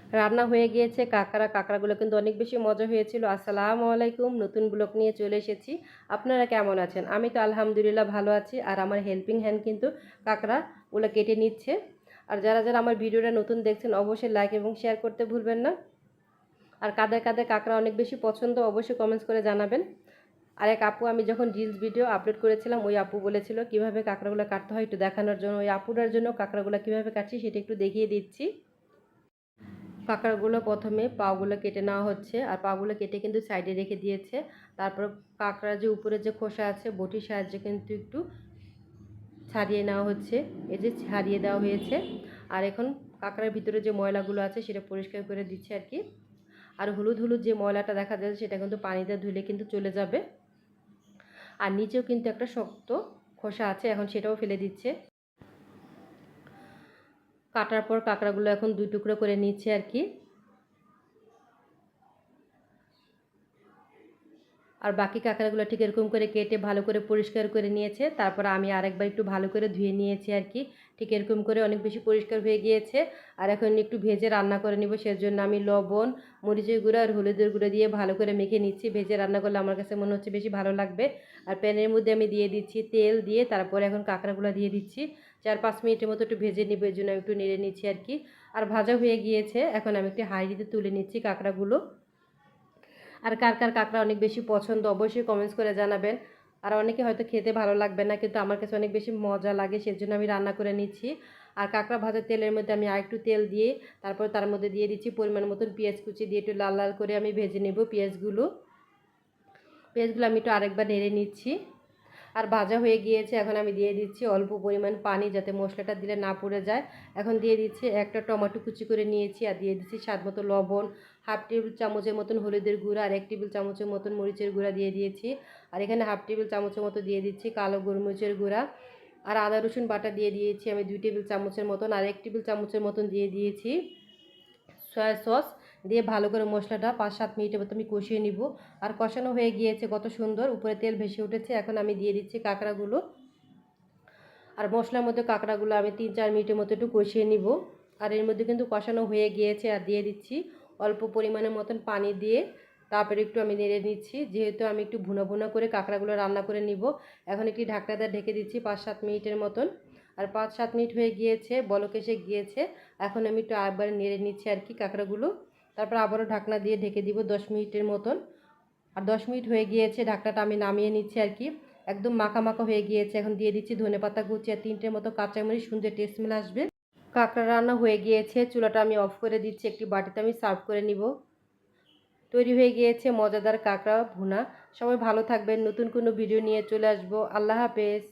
রান্না হয়ে গিয়েছে কাঁকড়াগুলো কিন্তু অনেক বেশি মজা হয়েছিল। আসসালামু আলাইকুম, নতুন ব্লগ নিয়ে চলে এসেছি। আপনারা কেমন আছেন? আমি তো আলহামদুলিল্লাহ ভালো আছি। আর আমার হেল্পিং হ্যান্ড কিন্তু কাঁকড়াগুলো কেটে নিচ্ছে। আর যারা যারা আমার ভিডিওটা নতুন দেখছেন অবশ্যই লাইক এবং শেয়ার করতে ভুলবেন না। আর কাদের কাদের কাঁকড়া অনেক বেশি পছন্দ অবশ্যই কমেন্টস করে জানাবেন। আর এক আপু আমি যখন রিলস ভিডিও আপলোড করেছিলাম, ওই আপু বলেছিল কীভাবে কাঁকড়াগুলো কাটতে হয় একটু দেখানোর জন্য। ওই আপুটার জন্য কাঁকড়াগুলো কীভাবে কাটছি সেটা একটু দেখিয়ে দিচ্ছি। কাঁকড়াগুলো প্রথমে পাগুলো কেটে নেওয়া হচ্ছে, আর পাগুলো কেটে কিন্তু সাইডে রেখে দিয়েছে। তারপর কাঁকড়ার যে উপরে যে খোসা আছে বটির সাহায্যে কিন্তু একটু ছাড়িয়ে নেওয়া হচ্ছে। এই যে ছাড়িয়ে দেওয়া হয়েছে। আর এখন কাঁকড়ার ভিতরে যে ময়লাগুলো আছে সেটা পরিষ্কার করে দিচ্ছে আর কি। আর হলুদ হলুদ যে ময়লাটা দেখা যাচ্ছে সেটা কিন্তু পানিতে ধুলে কিন্তু চলে যাবে। আর নিচেও কিন্তু একটা শক্ত খোসা আছে, এখন সেটাও ফেলে দিচ্ছে। কাটার পর কাঁকড়াগুলো এখন দুই টুকরো করে নিচ্ছে আর কি। আর বাকি কাঁকড়াগুলো ঠিক এরকম করে কেটে ভালো করে পরিষ্কার করে নিয়েছে। তারপর আমি আরেকবার একটু ভালো করে ধুয়ে নিয়েছি আর কি। ঠিক এরকম করে অনেক বেশি পরিষ্কার হয়ে গিয়েছে। আর এখন একটু ভেজে রান্না করে নিব, সেজন্য আমি লবণ, মরিচের গুঁড়ো আর হলুদের গুঁড়ো দিয়ে ভালো করে মেখে নিচ্ছি। ভেজে রান্না করলে আমার কাছে মনে হচ্ছে বেশি ভালো লাগবে। আর প্যানের মধ্যে আমি দিয়ে দিচ্ছি তেল, দিয়ে তারপরে এখন কাঁকড়াগুলো দিয়ে দিচ্ছি। 4-5 মিনিটের মতো একটু ভেজে নিব, এর জন্য একটু নেড়ে নিচ্ছি আর কি। আর ভাজা হয়ে গিয়েছে, এখন আমি একটু হাঁড়িতে তুলে নিচ্ছি কাঁকড়াগুলো। আর কার কার কাঁকড়া অনেক বেশি পছন্দ অবশ্যই কমেন্টস করে জানাবেন। আর অনেকে হয়তো খেতে ভালো লাগবে না, কিন্তু আমার কাছে অনেক বেশি মজা লাগে, সেজন্য আমি রান্না করে নিচ্ছি। আর কাঁকড়া ভাজার তেলের মধ্যে আমি আরেকটু তেল দিয়ে তারপর তার মধ্যে দিয়ে দিচ্ছি পরিমাণ মতন পেঁয়াজ কুচি, দিয়ে একটু লাল লাল করে আমি ভেজে নেব পেঁয়াজগুলো। আমি একটু আরেকবার নেড়ে নিচ্ছি। আর ভাজা হয়ে গিয়েছে, এখন আমি দিয়ে দিচ্ছি অল্প পরিমাণ পানি, যাতে মশলাটা দিলে না পুড়ে যায়। এখন দিয়ে দিচ্ছি একটা টমেটো কুচি করে নিয়েছি, আর দিয়ে দিচ্ছি স্বাদ মতো লবণ, হাফ টেবিল চামচের মতন হলুদের গুঁড়া, আর 1 টেবিল চামচের মতন মরিচের গুঁড়া দিয়ে দিয়েছি। আর এখানে হাফ টেবিল চামচের মতো দিয়ে দিচ্ছি কালো গোলমরিচের গুঁড়া। আর আদা রসুন বাটা দিয়ে দিয়েছি আমি 2 টেবিল চামচের মতন, আর 1 টেবিল চামচের মতন দিয়ে দিয়েছি সয়া সস। দিয়ে ভালো করে মশলাটা 5-7 মিনিটের মতো আমি কষিয়ে নিব। আর কষানো হয়ে গিয়েছে, কত সুন্দর উপরে তেল ভেসে উঠেছে। এখন আমি দিয়ে দিচ্ছি কাঁকড়াগুলো। আর মশলার মধ্যে কাঁকড়াগুলো আমি 3-4 মিনিটের মতো একটু কষিয়ে নিব। আর এর মধ্যে কিন্তু কষানো হয়ে গিয়েছে, আর দিয়ে দিচ্ছি অল্প পরিমাণের মতন পানি দিয়ে তারপরে একটু আমি নেড়ে নিচ্ছি, যেহেতু আমি একটু ভুনা ভুনা করে কাঁকড়াগুলো রান্না করে নিব। এখন একটি ঢাকনা দিয়ে ঢেকে দিচ্ছি 5-7 মিনিটের মতন। আর 5-7 মিনিট হয়ে গিয়েছে, বলক এসে গিয়েছে। এখন আমি একটু আবার নেড়ে নিচ্ছি আর কি কাঁকড়াগুলো। তারপর আবারও ঢাকনা দিয়ে ঢেকে দিব 10 মিনিটের মতন। আর 10 মিনিট হয়ে গিয়েছে, ঢাকনাটা আমি নামিয়ে নিচ্ছি আর কি। একদম মাখা মাখা হয়ে গিয়েছে। এখন দিয়ে দিচ্ছি ধনেপাতা কুচি আর 3টের মতো কাঁচামরিচ, সুন্দর টেস্ট স্মেল আসবে। কাঁকড়া রান্না হয়ে গিয়েছে, চুলাটা আমি অফ করে দিচ্ছি। একটি বাটিতে আমি সার্ভ করে নিব। তৈরি হয়ে গিয়েছে মজাদার কাঁকড়া ভুনা। সবাই ভালো থাকবেন, নতুন কোনো ভিডিও নিয়ে চলে আসবো। আল্লাহ হাফেজ।